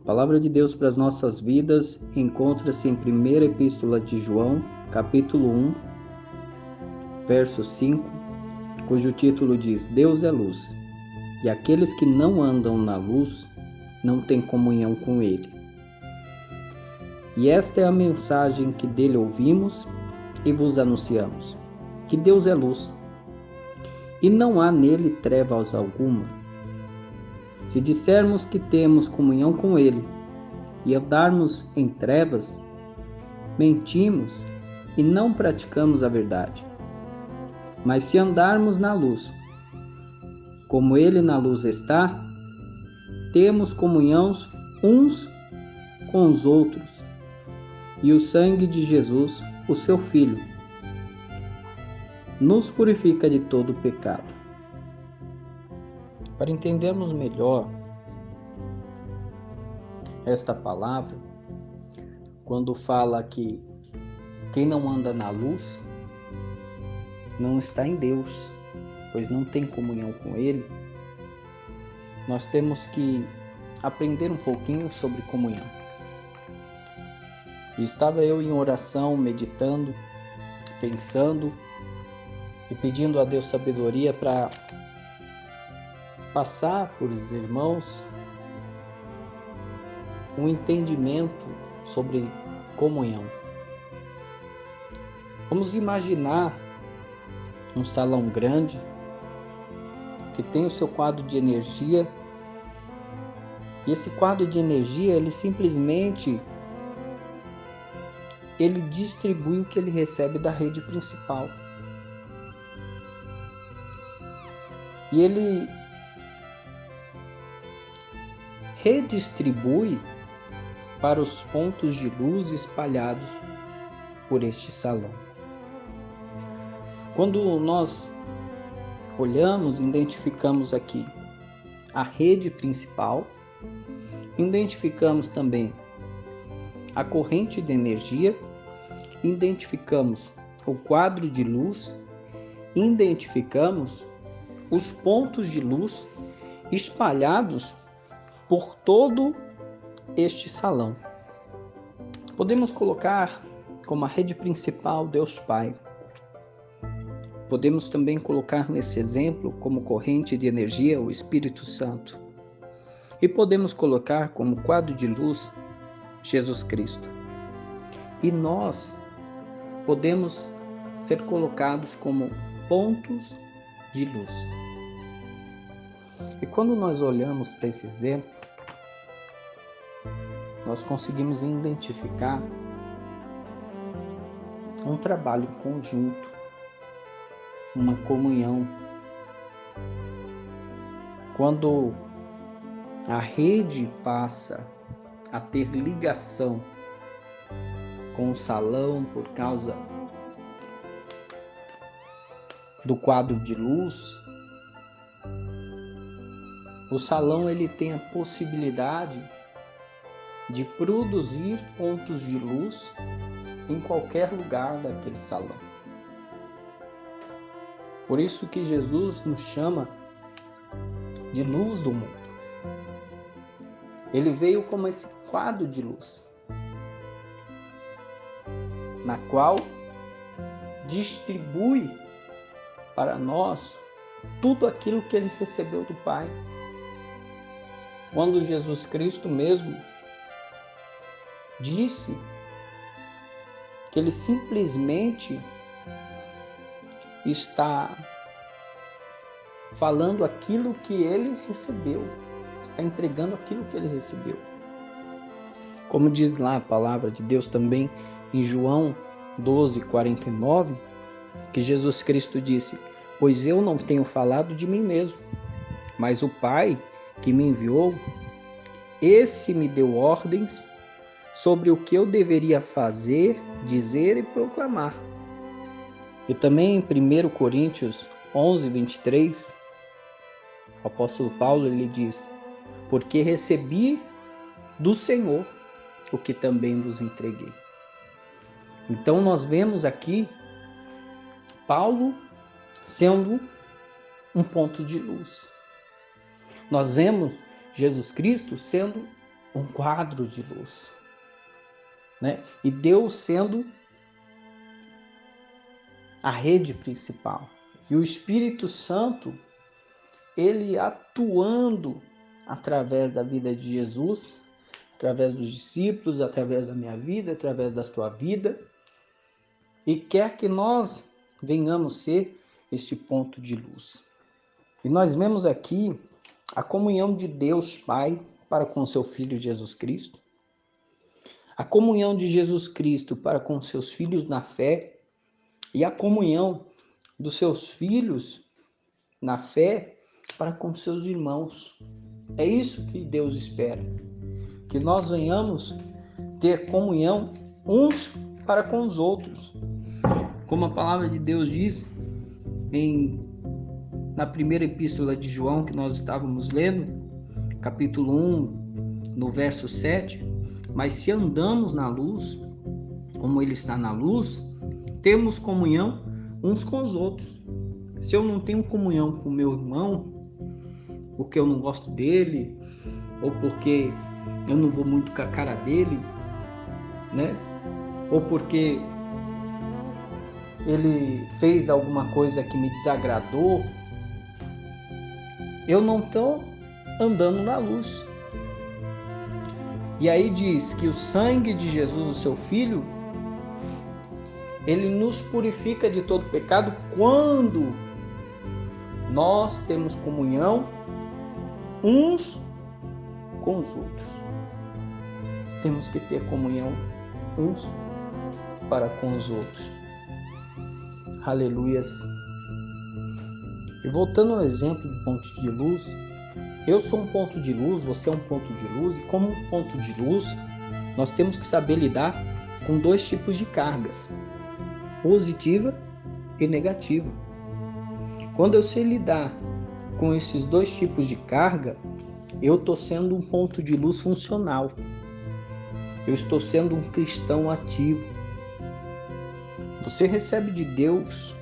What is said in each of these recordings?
A palavra de Deus para as nossas vidas encontra-se em 1ª Epístola de João, capítulo 1, verso 5, cujo título diz: Deus é luz, e aqueles que não andam na luz não têm comunhão com Ele. E esta é a mensagem que dele ouvimos e vos anunciamos, que Deus é luz, e não há nele trevas alguma. Se dissermos que temos comunhão com Ele e andarmos em trevas, mentimos e não praticamos a verdade. Mas se andarmos na luz, como Ele na luz está, temos comunhão uns com os outros, e o sangue de Jesus, o seu Filho, nos purifica de todo pecado. Para entendermos melhor esta palavra, quando fala que quem não anda na luz não está em Deus, pois não tem comunhão com Ele, nós temos que aprender um pouquinho sobre comunhão. E estava eu em oração, meditando, pensando e pedindo a Deus sabedoria para passar por os irmãos um entendimento sobre comunhão. Vamos imaginar um salão grande que tem o seu quadro de energia, e esse quadro de energia ele distribui o que ele recebe da rede principal. E ele redistribui para os pontos de luz espalhados por este salão. Quando nós olhamos, identificamos aqui a rede principal, identificamos também a corrente de energia, identificamos o quadro de luz, identificamos os pontos de luz espalhados por todo este salão. Podemos colocar como a rede principal Deus Pai. Podemos também colocar nesse exemplo como corrente de energia o Espírito Santo. E podemos colocar como quadro de luz Jesus Cristo. E nós podemos ser colocados como pontos de luz. E quando nós olhamos para esse exemplo, nós conseguimos identificar um trabalho conjunto, uma comunhão. Quando a rede passa a ter ligação com o salão por causa do quadro de luz, o salão ele tem a possibilidade de produzir pontos de luz em qualquer lugar daquele salão. Por isso que Jesus nos chama de luz do mundo. Ele veio como esse quadro de luz, na qual distribui para nós tudo aquilo que ele recebeu do Pai. Quando Jesus Cristo mesmo disse que ele simplesmente está falando aquilo que ele recebeu, está entregando aquilo que ele recebeu. Como diz lá a palavra de Deus também em João 12:49, que Jesus Cristo disse: pois eu não tenho falado de mim mesmo, mas o Pai que me enviou, esse me deu ordens sobre o que eu deveria fazer, dizer e proclamar. E também em 1 Coríntios 11:23, o apóstolo Paulo ele diz: porque recebi do Senhor o que também vos entreguei. Então nós vemos aqui Paulo sendo um ponto de luz. Nós vemos Jesus Cristo sendo um quadro de luz, né? E Deus sendo a rede principal. E o Espírito Santo, ele atuando através da vida de Jesus, através dos discípulos, através da minha vida, através da tua vida, e quer que nós venhamos ser este ponto de luz. E nós vemos aqui a comunhão de Deus Pai para com seu Filho Jesus Cristo, a comunhão de Jesus Cristo para com seus filhos na fé e a comunhão dos seus filhos na fé para com seus irmãos. É isso que Deus espera, que nós venhamos ter comunhão uns para com os outros. Como a palavra de Deus diz na primeira epístola de João que nós estávamos lendo, capítulo 1, no verso 7, mas se andamos na luz, como ele está na luz, temos comunhão uns com os outros. Se eu não tenho comunhão com o meu irmão, porque eu não gosto dele, ou porque eu não vou muito com a cara dele, né? Ou porque ele fez alguma coisa que me desagradou, eu não estou andando na luz. E aí diz que o sangue de Jesus, o seu Filho, ele nos purifica de todo pecado quando nós temos comunhão uns com os outros. Temos que ter comunhão uns para com os outros. Aleluias. E voltando ao exemplo de ponto de luz, eu sou um ponto de luz, você é um ponto de luz, e como um ponto de luz, nós temos que saber lidar com dois tipos de cargas, positiva e negativa. Quando eu sei lidar com esses dois tipos de carga, eu estou sendo um ponto de luz funcional. Eu estou sendo um cristão ativo. Você recebe de Deus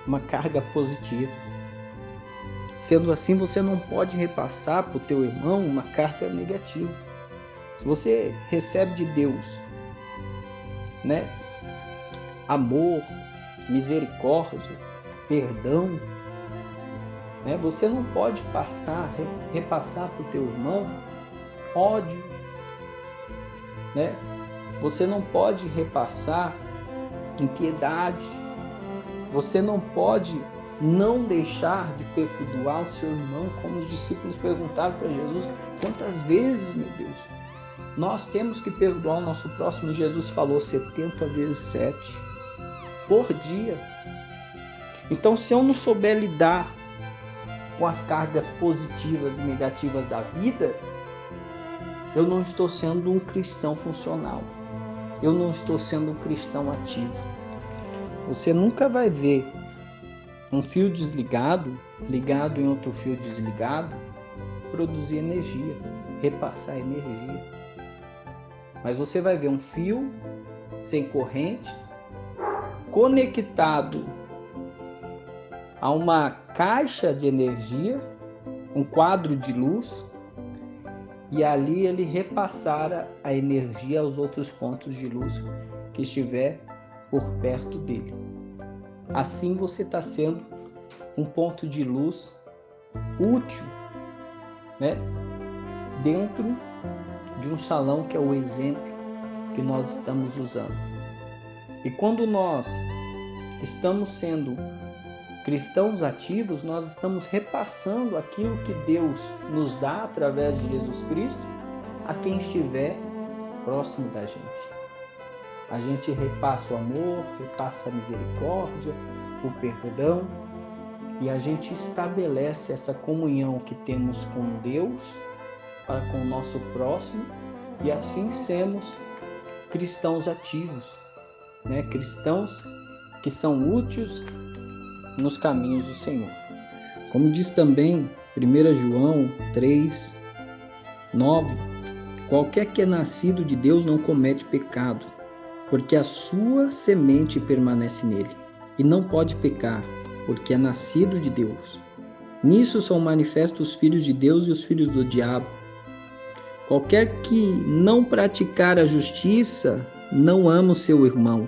uma carga positiva. Sendo assim, você não pode repassar para o teu irmão uma carga negativa. Se você recebe de Deus, né, amor, misericórdia, perdão, né, você não pode repassar para o teu irmão ódio, né? Você não pode repassar impiedade. Você não pode não deixar de perdoar o seu irmão, como os discípulos perguntaram para Jesus: quantas vezes, meu Deus, nós temos que perdoar o nosso próximo? Jesus falou 70 vezes 7 por dia. Então, se eu não souber lidar com as cargas positivas e negativas da vida, eu não estou sendo um cristão funcional. Eu não estou sendo um cristão ativo. Você nunca vai ver um fio desligado, ligado em outro fio desligado, produzir energia, repassar energia. Mas você vai ver um fio sem corrente, conectado a uma caixa de energia, um quadro de luz, e ali ele repassara a energia aos outros pontos de luz que estiver por perto dele. Assim você está sendo um ponto de luz útil, né? Dentro de um salão que é o exemplo que nós estamos usando. E quando nós estamos sendo cristãos ativos, nós estamos repassando aquilo que Deus nos dá através de Jesus Cristo a quem estiver próximo da gente. A gente repassa o amor, repassa a misericórdia, o perdão, e a gente estabelece essa comunhão que temos com Deus para com o nosso próximo, e assim sermos cristãos ativos, né? Cristãos que são úteis nos caminhos do Senhor. Como diz também 1 João 3, 9, qualquer que é nascido de Deus não comete pecado, porque a sua semente permanece nele, e não pode pecar, porque é nascido de Deus. Nisso são manifestos os filhos de Deus e os filhos do diabo. Qualquer que não praticar a justiça não ama o seu irmão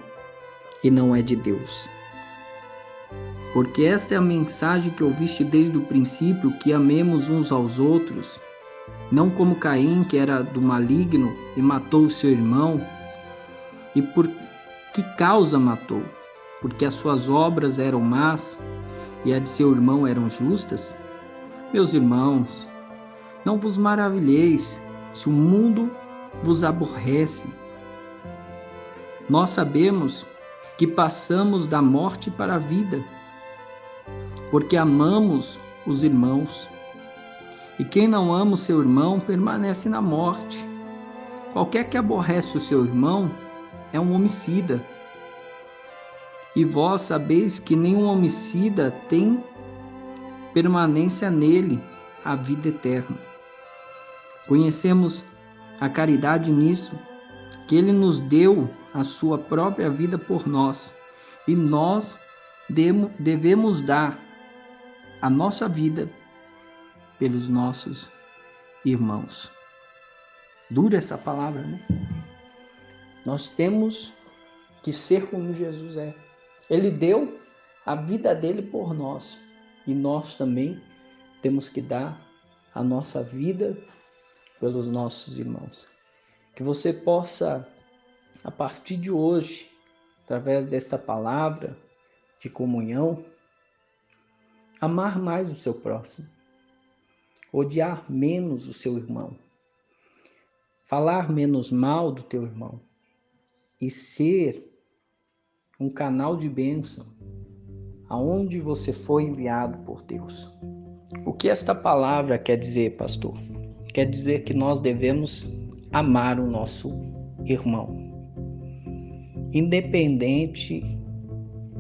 e não é de Deus. Porque esta é a mensagem que ouviste desde o princípio, que amemos uns aos outros, não como Caim, que era do maligno e matou o seu irmão. E por que causa matou? Porque as suas obras eram más e a de seu irmão eram justas? Meus irmãos, não vos maravilheis se o mundo vos aborrece. Nós sabemos que passamos da morte para a vida, porque amamos os irmãos. E quem não ama o seu irmão permanece na morte. Qualquer que aborrece o seu irmão é um homicida. E vós sabeis que nenhum homicida tem permanência nele a vida eterna. Conhecemos a caridade nisso, que ele nos deu a sua própria vida por nós, e nós devemos dar a nossa vida pelos nossos irmãos. Dura essa palavra, né? Nós temos que ser como Jesus é. Ele deu a vida dele por nós, e nós também temos que dar a nossa vida pelos nossos irmãos. Que você possa, a partir de hoje, através desta palavra de comunhão, amar mais o seu próximo, odiar menos o seu irmão, falar menos mal do teu irmão e ser um canal de bênção aonde você foi enviado por Deus. O que esta palavra quer dizer, pastor? Quer dizer que nós devemos amar o nosso irmão, independente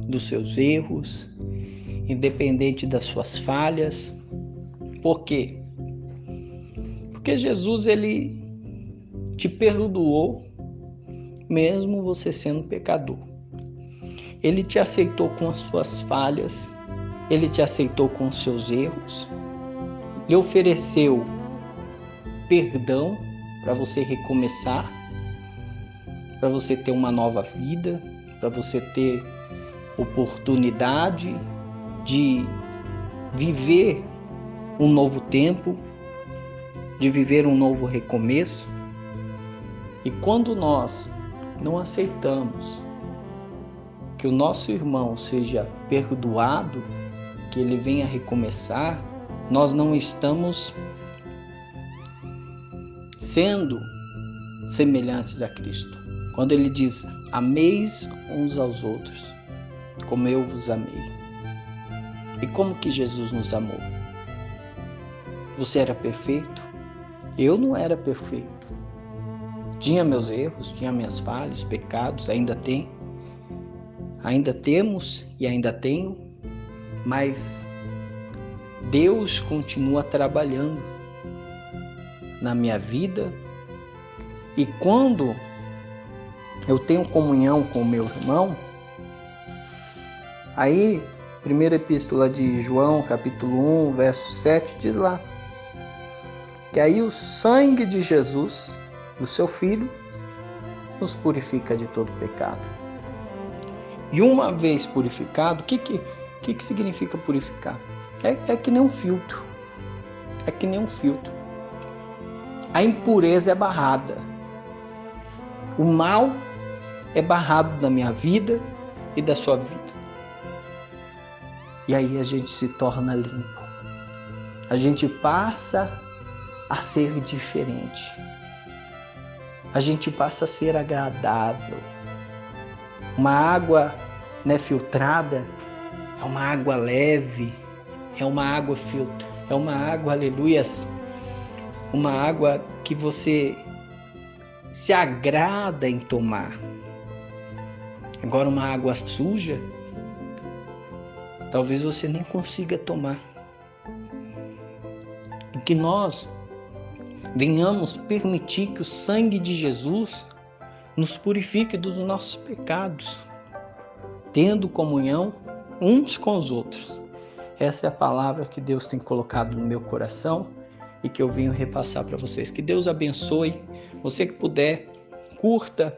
dos seus erros, independente das suas falhas. Por quê? Porque Jesus, ele te perdoou mesmo você sendo pecador. Ele te aceitou com as suas falhas, ele te aceitou com os seus erros, lhe ofereceu perdão para você recomeçar, para você ter uma nova vida, para você ter oportunidade de viver um novo tempo, de viver um novo recomeço. E quando nós não aceitamos que o nosso irmão seja perdoado, que ele venha recomeçar, nós não estamos sendo semelhantes a Cristo. Quando ele diz, ameis uns aos outros, como eu vos amei. E como que Jesus nos amou? Você era perfeito? Eu não era perfeito. Tinha meus erros, tinha minhas falhas, pecados, ainda tem. Ainda temos e ainda tenho, mas Deus continua trabalhando na minha vida. E quando eu tenho comunhão com o meu irmão, aí, primeira epístola de João, capítulo 1, verso 7, diz lá, que aí o sangue de Jesus, do seu Filho, nos purifica de todo pecado. E uma vez purificado, o que significa purificar? É que nem um filtro. É que nem um filtro. A impureza é barrada. O mal é barrado da minha vida e da sua vida. E aí a gente se torna limpo. A gente passa a ser diferente. A gente passa a ser agradável. Uma água, né, filtrada é uma água leve, é uma água aleluias, uma água que você se agrada em tomar. Agora uma água suja, talvez você nem consiga tomar. E que nós venhamos permitir que o sangue de Jesus nos purifique dos nossos pecados, tendo comunhão uns com os outros. Essa é a palavra que Deus tem colocado no meu coração e que eu venho repassar para vocês. Que Deus abençoe. Você que puder, curta,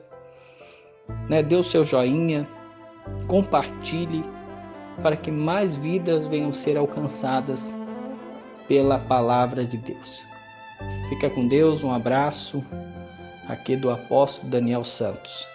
dê o seu joinha, compartilhe, para que mais vidas venham ser alcançadas pela palavra de Deus. Fica com Deus, um abraço aqui do apóstolo Daniel Santos.